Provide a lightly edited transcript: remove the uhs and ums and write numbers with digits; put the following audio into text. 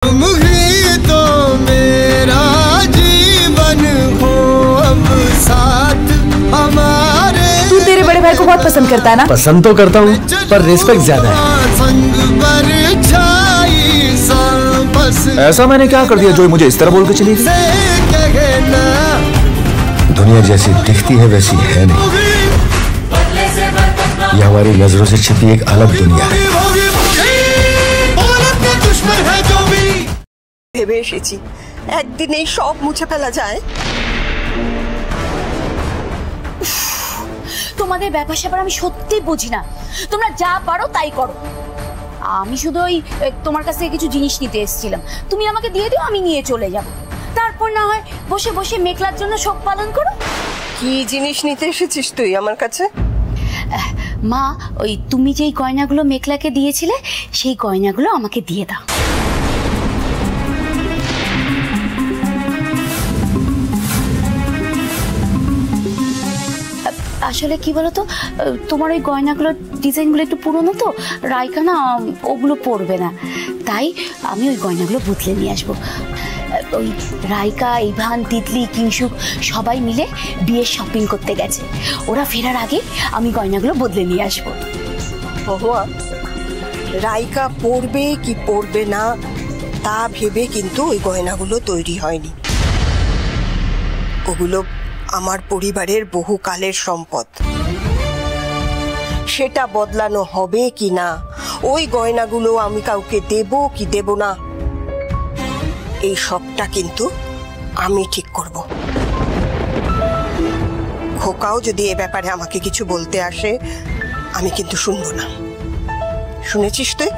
तुम ही तो मेरा जीवन हो अब साथ हमारे। तू तेरे बड़े भाई को बहुत पसंद करता है ना? पसंद तो करता हूँ पर रिस्पेक्ट ज्यादा है। ऐसा मैंने क्या कर दिया जो मुझे इस तरह बोल के चली गई? दुनिया जैसी दिखती है वैसी है नहीं। ये हमारी नजरों से छिपी एक अलग दुनिया है। ভেবে এসেছি একদিনেই সব মুছে ফেলা যায়। তোমাদের ব্যাপার স্যাপার আমি সত্যি বুঝি না, তোমরা যা পারো তাই করো। আমি শুধু ওই তোমার কাছ থেকে কিছু জিনিস নিতে এসেছিলাম, তুমি আমাকে দিয়ে দিও, আমি নিয়ে চলে যাব। তারপর না হয় বসে বসে মেঘলার জন্য শোক পালন করো। কি জিনিস নিতে এসেছিস তুই আমার কাছে? মা, ওই তুমি যেই গয়নাগুলো মেঘলাকে দিয়েছিলে সেই গয়নাগুলো আমাকে দিয়ে দাও। আসলে কি বলতো, তোমার ওই গয়নাগুলোর ডিজাইনগুলো একটু পুরনো তো, রাইকা না ওগুলো পরবে না, তাই আমি ওই গয়নাগুলো বদলে নিয়ে আসবো। ওই রাইকা, ইভান, তিতলি, কিংশুক সবাই মিলে বিয়ের শপিং করতে গেছে, ওরা ফেরার আগে আমি গয়নাগুলো বদলে নিয়ে আসবো। মহুয়া, রাইকা পরবে কি পরবে না তা ভেবে কিন্তু ওই গয়নাগুলো তৈরি হয়নি। ওগুলো আমার পরিবারের বহুকালের সম্পদ, সেটা বদলানো হবে কি না, ওই গয়নাগুলো আমি কাউকে দেব কি দেব না, এই সবটা কিন্তু আমি ঠিক করব। খোকাও যদি এ ব্যাপারে আমাকে কিছু বলতে আসে আমি কিন্তু শুনবো না। শুনেছিস তুই?